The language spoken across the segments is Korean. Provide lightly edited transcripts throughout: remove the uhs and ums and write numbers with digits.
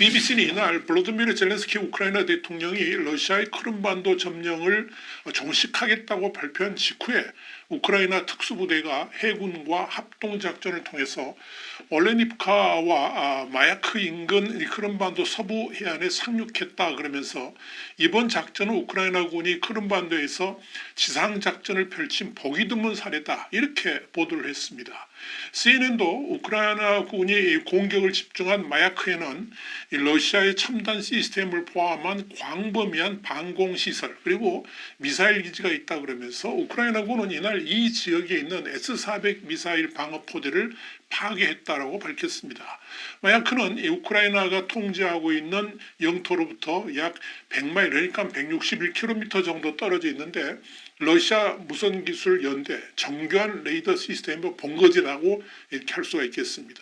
BBC는 이날 볼로디미르 젤렌스키 우크라이나 대통령이 러시아의 크림반도 점령을 종식하겠다고 발표한 직후에 우크라이나 특수부대가 해군과 합동작전을 통해서 올레니프카와 마야크 인근 크림반도 서부 해안에 상륙했다 그러면서 이번 작전은 우크라이나군이 크림반도에서 지상작전을 펼친 보기 드문 사례다 이렇게 보도를 했습니다. CNN도 우크라이나군이 공격을 집중한 마야크에는 러시아의 첨단 시스템을 포함한 광범위한 방공시설 그리고 미사일 기지가 있다 그러면서 우크라이나군은 이날 이 지역에 있는 S-400 미사일 방어포대를 파괴했다라고 밝혔습니다. 마야크는 우크라이나가 통제하고 있는 영토로부터 약 100마일 그러니까 161km 정도 떨어져 있는데 러시아 무선기술 연대 정교한 레이더 시스템의 본거지라고 이렇게 할 수가 있겠습니다.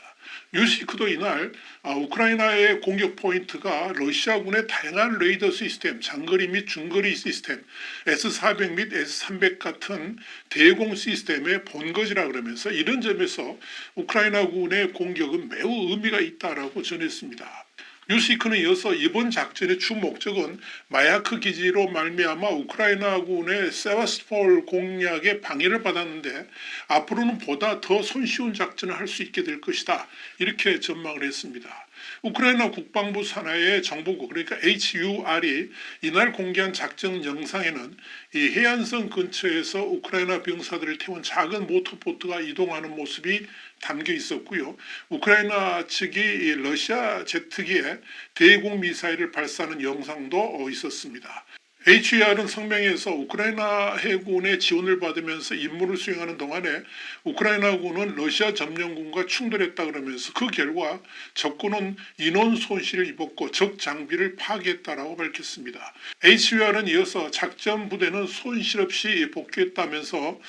뉴스위크도 이날 우크라이나의 공격 포인트가 러시아군의 다양한 레이더 시스템, 장거리 및 중거리 시스템, S-400 및 S-300 같은 대공 시스템의 본거지라 그러면서 이런 점에서 우크라이나군의 공격은 매우 의미가 있다라고 전했습니다. 뉴스위크는 이어서 이번 작전의 주 목적은 마야크 기지로 말미암아 우크라이나군의 세바스톨 공략에 방해를 받았는데 앞으로는 보다 더 손쉬운 작전을 할 수 있게 될 것이다 이렇게 전망을 했습니다. 우크라이나 국방부 산하의 정보국 그러니까 HUR이 이날 공개한 작전 영상에는 이 해안선 근처에서 우크라이나 병사들을 태운 작은 모터보트가 이동하는 모습이 담겨 있었고요. 우크라이나 측이 러시아 제트기에 대공 미사일을 발사하는 영상도 있었습니다. HR은 성명에서 우크라이나 해군의 지원을 받으면서 임무를 수행하는 동안에 우크라이나군은 러시아 점령군과 충돌했다 그러면서 그 결과 적군은 인원 손실을 입었고 적 장비를 파괴했다라고 밝혔습니다. HR은 이어서 작전 부대는 손실 없이 복귀했다면서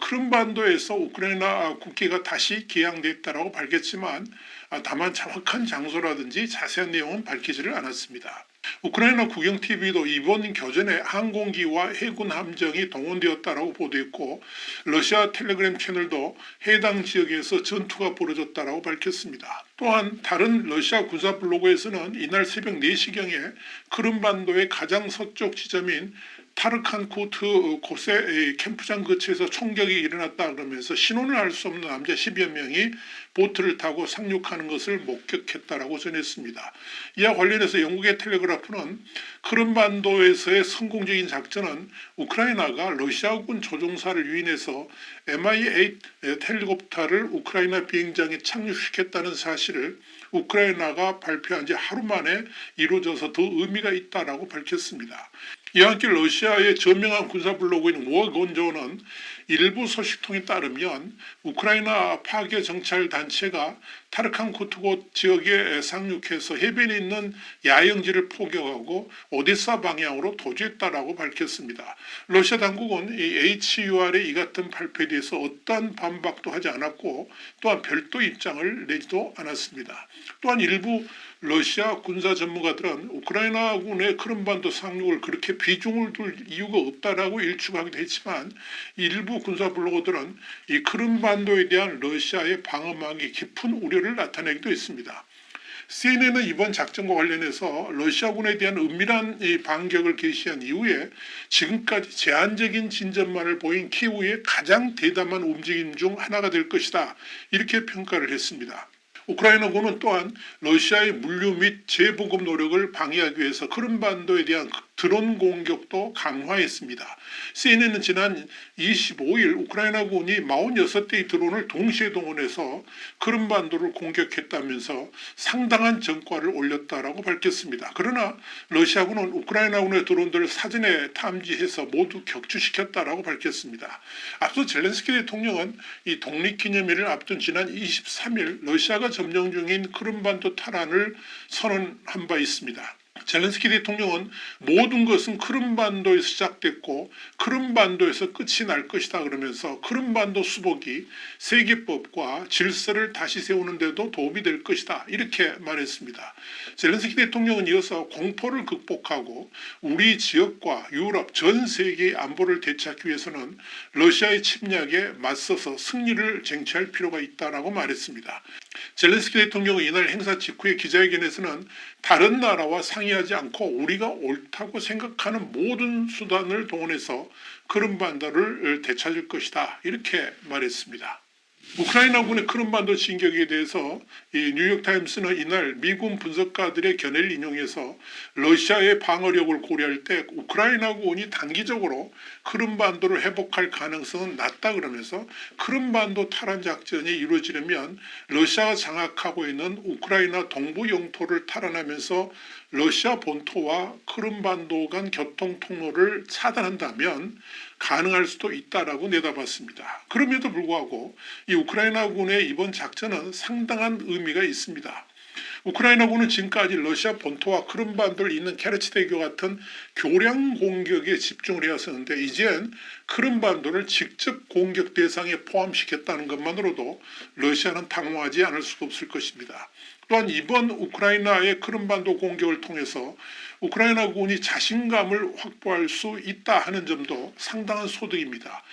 크림반도에서 우크라이나 국기가 다시 개양됐다라고 밝혔지만 다만 정확한 장소라든지 자세한 내용은 밝히지를 않았습니다. 우크라이나 국영TV도 이번 교전에 항공기와 해군 함정이 동원되었다라고 보도했고 러시아 텔레그램 채널도 해당 지역에서 전투가 벌어졌다라고 밝혔습니다. 또한 다른 러시아 군사 블로그에서는 이날 새벽 4시경에 크림반도의 가장 서쪽 지점인 타르칸코트 곳의 캠프장 근처에서 총격이 일어났다 그러면서 신원을 알 수 없는 남자 10여 명이 보트를 타고 상륙하는 것을 목격했다라고 전했습니다. 이와 관련해서 영국의 텔레그라프는 크림반도에서의 성공적인 작전은 우크라이나가 러시아군 조종사를 유인해서 Mi-8 헬리콥터를 우크라이나 비행장에 착륙시켰다는 사실을 우크라이나가 발표한 지 하루 만에 이루어져서 더 의미가 있다라고 밝혔습니다. 이와 함께 러시아의 저명한 군사 블로그인 워건조는 일부 소식통에 따르면 우크라이나 파괴 정찰 단체가 타르칸코트곳 지역에 상륙해서 해변에 있는 야영지를 포격하고 오데사 방향으로 도주했다라고 밝혔습니다. 러시아 당국은 이 HUR의 이 같은 발표에 대해서 어떠한 반박도 하지 않았고 또한 별도 입장을 내지도 않았습니다. 또한 일부 러시아 군사 전문가들은 우크라이나군의 크림반도 상륙을 그렇게 비중을 둘 이유가 없다라고 일축하기도 했지만 일부 군사 블로거들은 이 크림반도에 대한 러시아의 방어망이 깊은 우려를 나타내기도 했습니다. CNN은 이번 작전과 관련해서 러시아군에 대한 은밀한 반격을 개시한 이후에 지금까지 제한적인 진전만을 보인 키우의 가장 대담한 움직임 중 하나가 될 것이다 이렇게 평가를 했습니다. 우크라이나군은 또한 러시아의 물류 및 재보급 노력을 방해하기 위해서 크림반도에 대한 드론 공격도 강화했습니다. CNN은 지난 25일 우크라이나군이 46대의 드론을 동시에 동원해서 크림반도를 공격했다면서 상당한 전과를 올렸다라고 밝혔습니다. 그러나 러시아군은 우크라이나군의 드론들을 사전에 탐지해서 모두 격추시켰다라고 밝혔습니다. 앞서 젤렌스키 대통령은 이 독립기념일을 앞둔 지난 23일 러시아가 점령 중인 크림반도 탈환을 선언한 바 있습니다. 젤렌스키 대통령은 모든 것은 크림반도에서 시작됐고 크림반도에서 끝이 날 것이다 그러면서 크림반도 수복이 세계법과 질서를 다시 세우는 데도 도움이 될 것이다 이렇게 말했습니다. 젤렌스키 대통령은 이어서 공포를 극복하고 우리 지역과 유럽 전 세계의 안보를 되찾기 위해서는 러시아의 침략에 맞서서 승리를 쟁취할 필요가 있다라고 말했습니다. 젤렌스키 대통령은 이날 행사 직후의 기자회견에서는 다른 나라와 상의하지 않고 우리가 옳다고 생각하는 모든 수단을 동원해서 크림반도를 되찾을 것이다, 이렇게 말했습니다. 우크라이나군의 크림반도 진격에 대해서 이 뉴욕타임스는 이날 미군 분석가들의 견해를 인용해서 러시아의 방어력을 고려할 때 우크라이나군이 단기적으로 크림반도를 회복할 가능성은 낮다 그러면서 크림반도 탈환 작전이 이루어지려면 러시아가 장악하고 있는 우크라이나 동부 영토를 탈환하면서 러시아 본토와 크림반도 간 교통 통로를 차단한다면 가능할 수도 있다라고 내다봤습니다. 그럼에도 불구하고 이 우크라이나군의 이번 작전은 상당한 의미가 있습니다. 우크라이나군은 지금까지 러시아 본토와 크림반도를 잇는 케르치대교 같은 교량 공격에 집중을 해왔었는데 이젠 크림반도를 직접 공격 대상에 포함시켰다는 것만으로도 러시아는 당황하지 않을 수가 없을 것입니다. 또한 이번 우크라이나의 크림반도 공격을 통해서 우크라이나군이 자신감을 확보할 수 있다 하는 점도 상당한 소득입니다.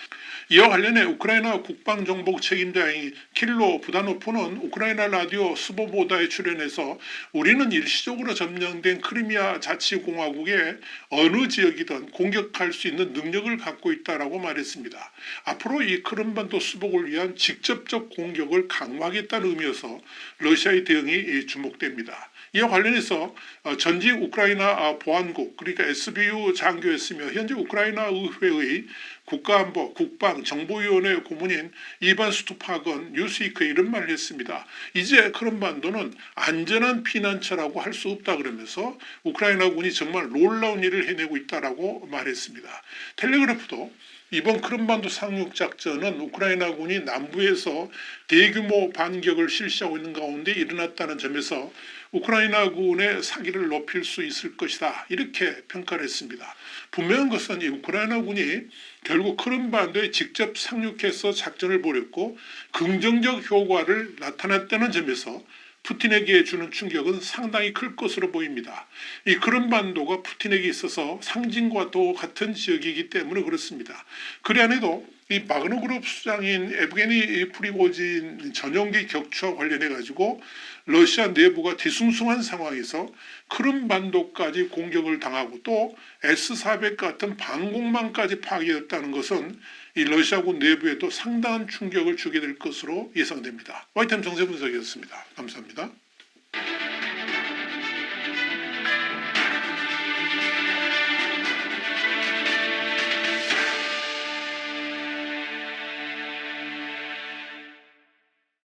이와 관련해 우크라이나 국방정보 책임자인 킬로 부다노프는 우크라이나 라디오 스보보다에 출연해서 우리는 일시적으로 점령된 크리미아 자치공화국의 어느 지역이든 공격할 수 있는 능력을 갖고 있다라고 말했습니다. 앞으로 이 크림반도 수복을 위한 직접적 공격을 강화하겠다는 의미여서 러시아의 대응이 주목됩니다. 이와 관련해서 전직 우크라이나 보안국 그러니까 SBU 장교였으며 현재 우크라이나 의회의 국가안보 국방정보위원회 고문인 이반 스투팍은 뉴스위크에 이런 말을 했습니다. 이제 크림반도는 안전한 피난처라고 할 수 없다 그러면서 우크라이나군이 정말 놀라운 일을 해내고 있다라고 말했습니다. 텔레그래프도 이번 크림반도 상륙작전은 우크라이나군이 남부에서 대규모 반격을 실시하고 있는 가운데 일어났다는 점에서 우크라이나군의 사기를 높일 수 있을 것이다, 이렇게 평가를 했습니다. 분명한 것은 이 우크라이나군이 결국 크림반도에 직접 상륙해서 작전을 벌였고 긍정적 효과를 나타냈다는 점에서 푸틴에게 주는 충격은 상당히 클 것으로 보입니다. 이 크림반도가 푸틴에게 있어서 상징과 도 같은 지역이기 때문에 그렇습니다. 그리 안에도 이 마그노그룹 수장인 에브게니 프리고진 전용기 격추와 관련해 가지고 러시아 내부가 뒤숭숭한 상황에서 크림반도까지 공격을 당하고 또 S-400 같은 방공망까지 파괴됐다는 것은 이 러시아군 내부에도 상당한 충격을 주게 될 것으로 예상됩니다. YTN 정세 분석이었습니다. 감사합니다.